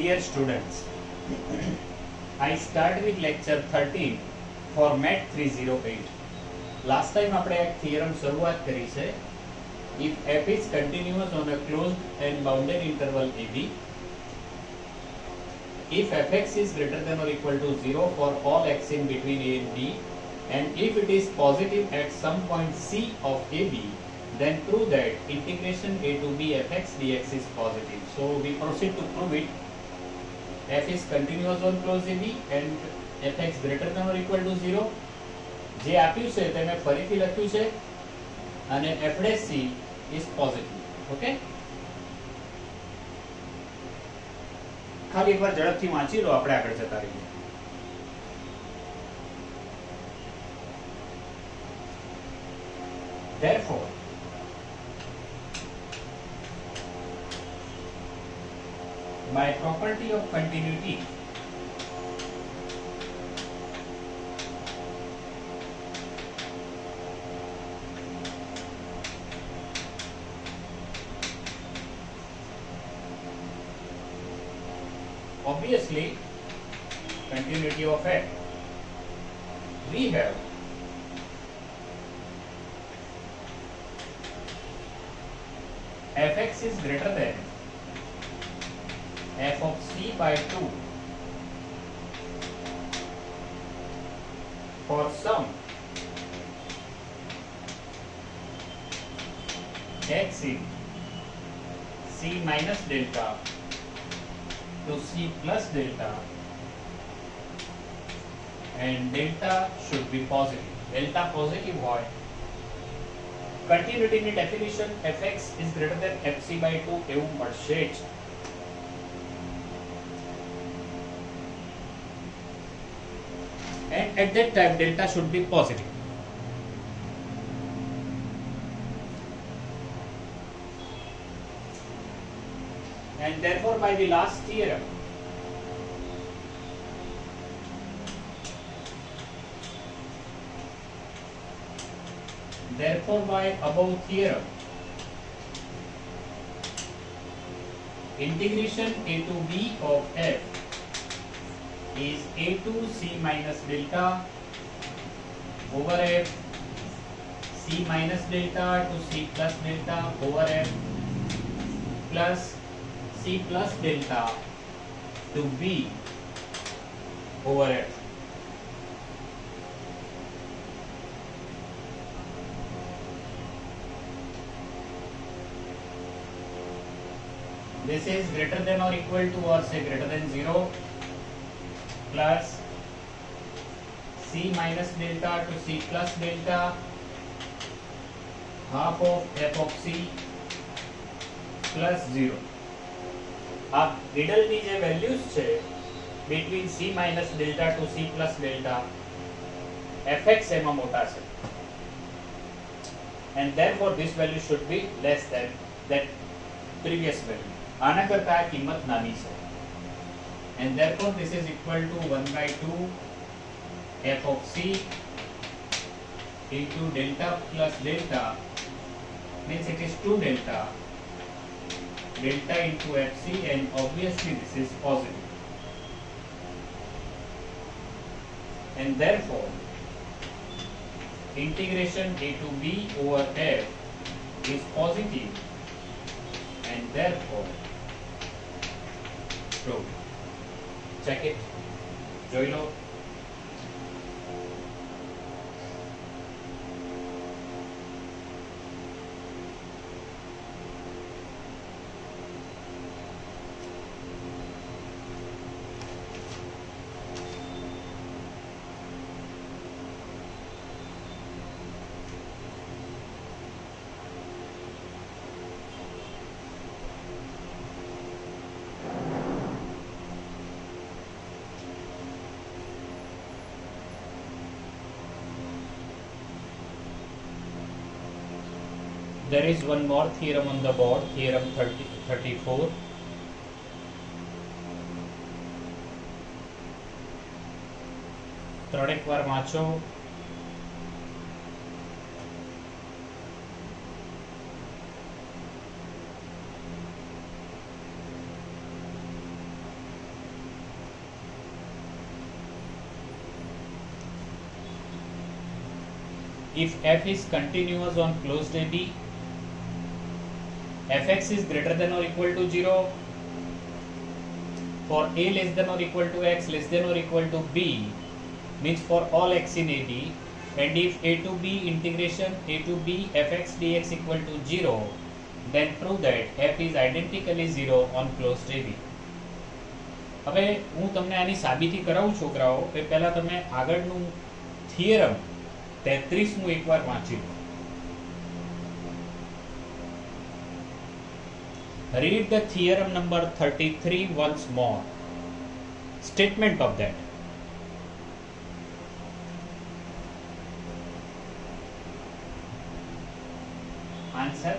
Dear students, I start with lecture 13 format 308. Last time આપણે એક theorem શરૂઆત કરી છે. If f is continuous on a closed and bounded interval AB, if fx is greater than or equal to 0 for all x in between a and b, and if it is positive at some point c of AB, then prove that integration a to b fx dx is positive. So we proceed to prove it. F is continuous on closed AB and fx greater than or equal to 0. જે આપ્યું છે તે મેં ફરીથી લખ્યું છે અને f dash c is positive. Okay, ખાલી એકવાર ઝડપથી વાંચી લો, આપણે આગળ જતા રહીએ. Therefore, by property of continuity, obviously continuity of f, we have fx is greater than f of c by 2 for some x in c minus delta to c plus delta, and delta should be positive. Delta positive હોય. Continuity ની definition fx is greater than fc by 2 એવું મળશે જ. And at that time delta should be positive. And therefore by the last theorem, by above theorem, integration a to b of f is a to c minus delta over f c minus delta to c plus delta over f plus c plus delta to b over f. This is greater than or equal to, or say greater than 0, plus c minus delta to c plus delta half of f of c plus 0. આ મિડલની જે values છે between c minus delta to c plus delta, fx એમાં મોટા છે, and therefore this value should be less than that previous value. આના કરતા આ કિંમત નાની છે, and therefore this is equal to 1 by 2 f of c into delta plus delta, means it is 2 delta into fc, and obviously this is positive, and therefore integration a to b over f is positive, and therefore true. Check it, જોઈ લો. There is one more theorem on the board, theorem 34. ત્રણેક વાર વાંચો. if f is continuous on closed AB, fx is greater than or equal to 0 for a less than or equal to x less than or equal to b, means for all x in AB, and if a to b integration a to b fx dx equal to 0, then prove that f is identically 0 on closed AB. હવે હું તમને આની સાબિતી કરાવું છોકરાઓ, એ પહેલા તમે આગળનું થિયરમ 33 એકવાર વાંચી લો. Read the theorem number 33 once more. Statement of that. Answer.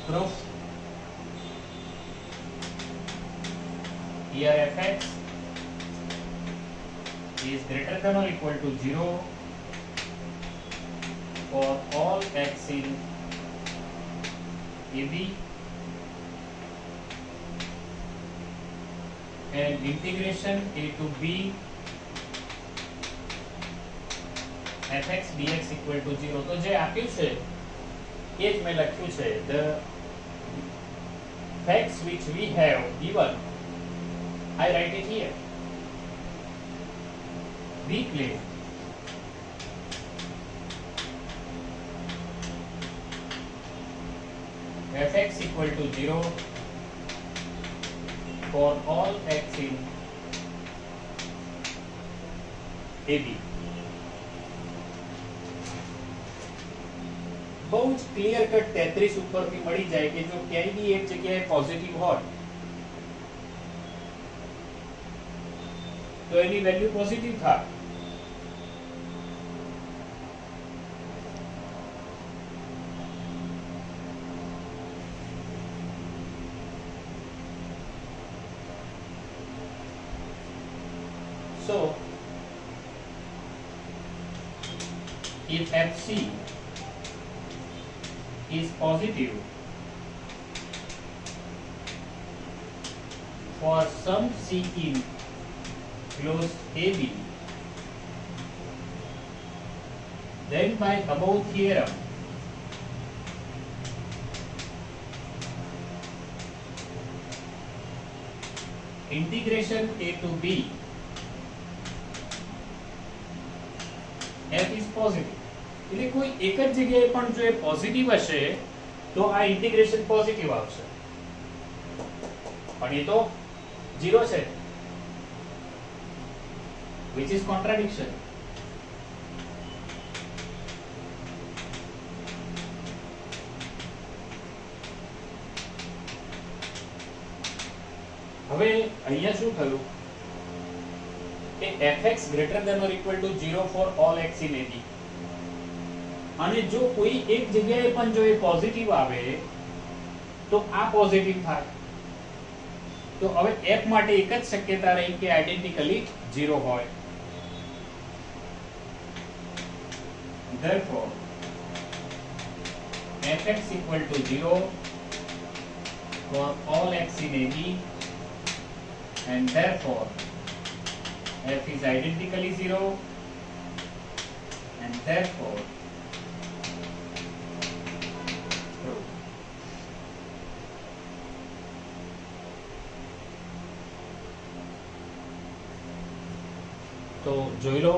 Proof. Here fx is greater than or equal to 0 for all x in AB, and integration a to b fx dx equal to 0. તો જે આપ્યું છે એ જ મેં લખ્યું છે. The facts which we have given, I write it here. We claim fx equal to 0 for all x in AB. બહુ જ ક્લિયર કટ 33 ઉપરથી મળી જાય કે જો ક્યાંય બી એક જગ્યાએ પોઝિટિવ હોય તો એની વેલ્યુ પોઝિટિવ થાય. So if FC is positive for some C in closed AB, then by above theorem integration a to b f is positive. એટલે કોઈ એક જ જગ્યાએ પણ જો એ પોઝિટિવ હશે તો આ ઇન્ટિગ્રેશન પોઝિટિવ આવશે, પણ એ તો 0 છે, which is contradiction. હવે અહીંયા શું થયું કે fx greater than or equal to 0 for all x in AB, અને જો કોઈ એક જગ્યાએ પણ જો એ પોઝિટિવ આવે તો આ પોઝિટિવ થાય. તો હવે f માટે એક જ શક્યતા રહી કે આઇડેન્ટિકલી 0 હોય. Therefore fx equal to 0 for all x in AB, and therefore f is identically 0, and therefore true. તો જોઈ લો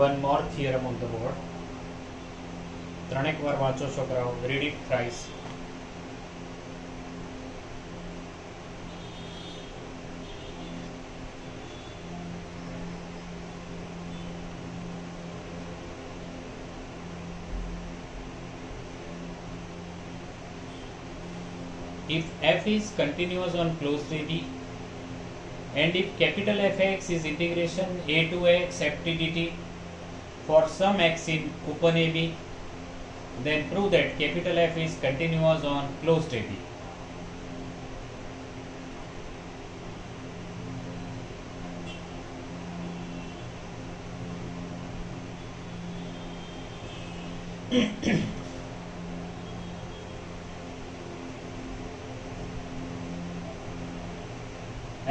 one more theorem on the board. ત્રણેક વાર વાંચો છોકરાઓ, read it thrice. If f is continuous on closed AB and if capital Fx is integration a to x ft dt for some x in open AB, then prove that capital F is continuous on closed AB.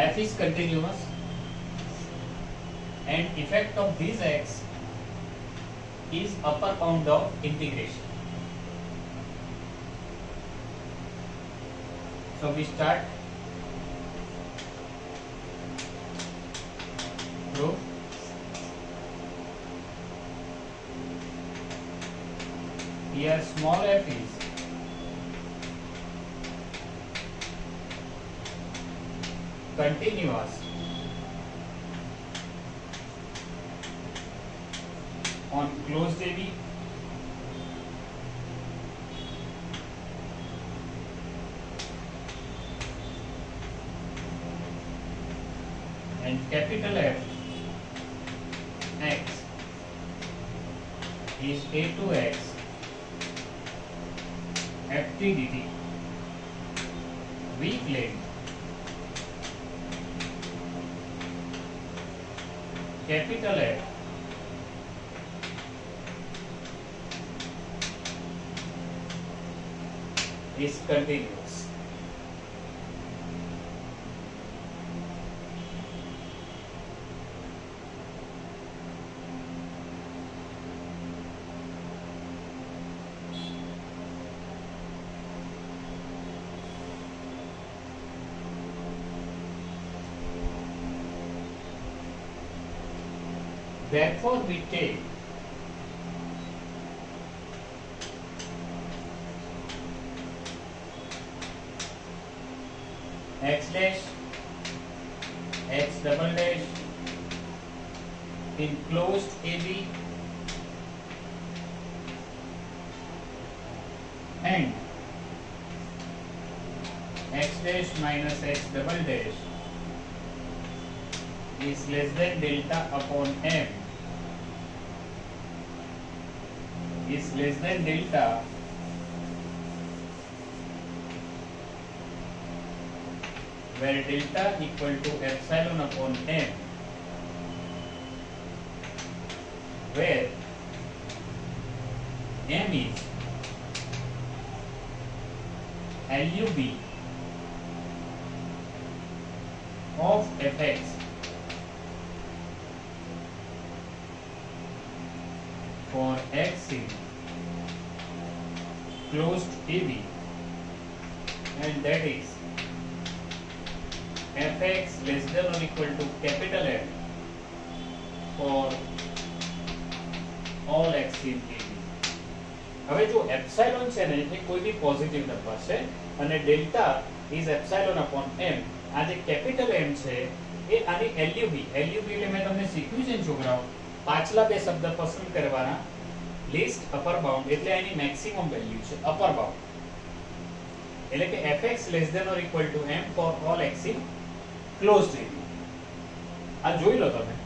F is continuous and effect of this x is upper bound of integration. So we start proof. Here small f is continuous on closed AB and capital F x is a to x ft dt. We claim capital F is continuous. Therefore, we take x dash, x double dash in closed AB and x dash minus x double dash is less than delta upon m is less than delta where delta equal to epsilon upon m, where m is LUB of fx for x in closed AB, and that is fx less than or equal to capital F for all x in AB. હવે જો epsilon છે ને એ કોઈ B positive number છે અને delta is epsilon upon m. આ જે capital m છે એ આની LUB એટલે મેં તમને શીખવ્યું છે ને છોકરાઓ, પાછલા બે શબ્દ પસંદ કરવાના, લિસ્ટ અપર બાઉન્ડ એટલે એની મેક્સિમમ વેલ્યુ છે અપર બાઉન્ડ, એટલે કે fx less than or equal to m for all x in closed AB. આ જોઈ લો તમે.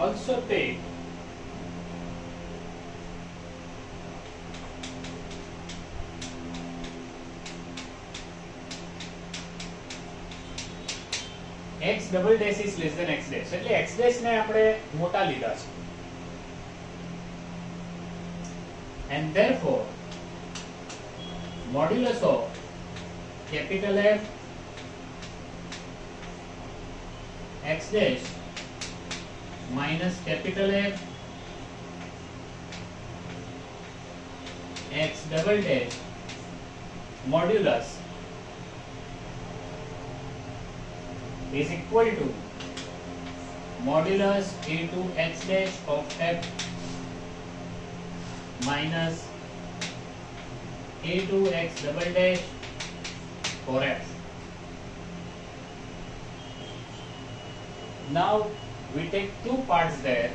Also take double dash is less than x dash, એટલે x ડેશ ને આપણે મોટા લીધા છે. And therefore modulus of capital F x dash minus capital F x double dash modulus is equal to modulus into x dash of f minus a2 x double dash for f. Now we take two parts there,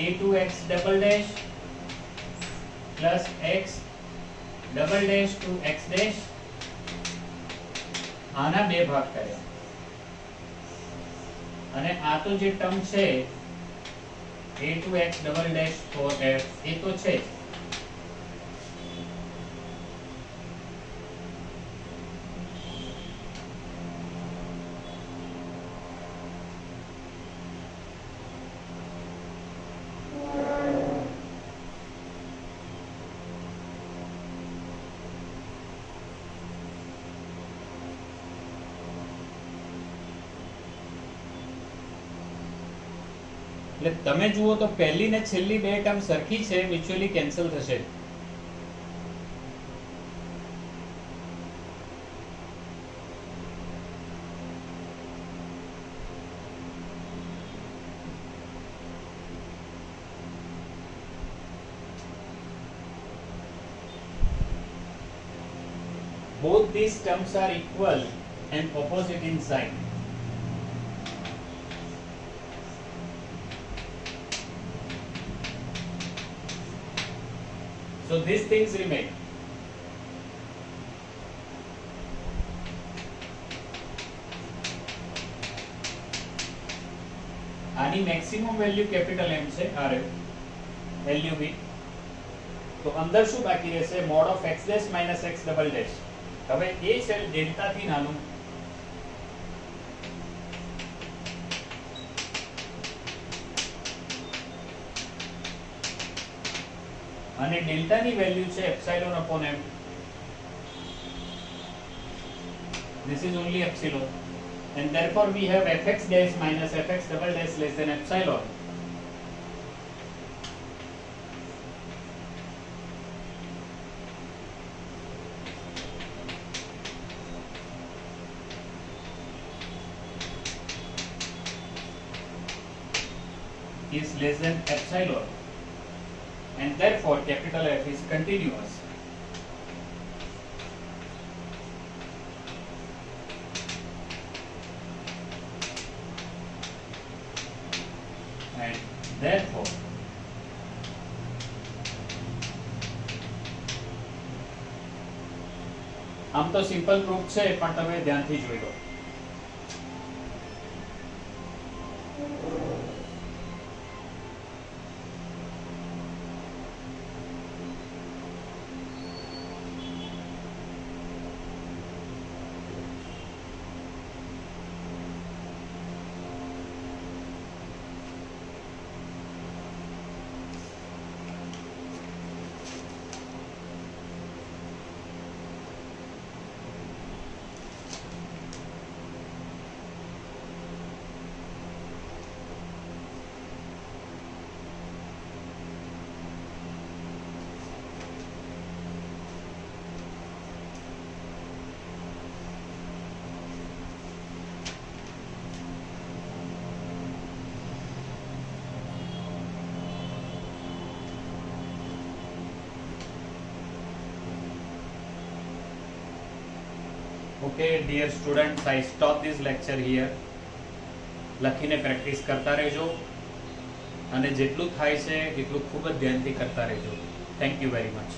a2 x double dash plus x double dash to x dash, આના બે ભાગ કર્યા અને આ તો જે term છે a2x double dash for f એ તો છે. એટલે તમે જુઓ તો પહેલી ને છેલ્લી બે ટર્મ સરખી છે, મ્યુચ્યુઅલી કેન્સલ થશે. Both these terms are equal and opposite in sign. So these things remain. આની મેક્સિમમ વેલ્યુ કેપિટલ M છે RF LUV. તો અંદર શું બાકી રહેશે? Mode of x dash minus x double dash. હવે એ છે ડેલ્ટા થી નાનું, અને ડેલ્ટા ની વેલ્યુ છે epsilon upon m. This is only epsilon, and therefore we have fx dash minus fx double dash less than epsilon. Is less than epsilon, and therefore capital F is continuous. And therefore આમ તો simple proof છે, પણ તમે ધ્યાનથી જોઈ લો. Okay, dear students, I stop this lecture here. લખીને practice કરતા રહેજો અને જેટલું થાય છે એટલું ખૂબ જ ધ્યાનથી કરતા રહેજો. Thank you very much.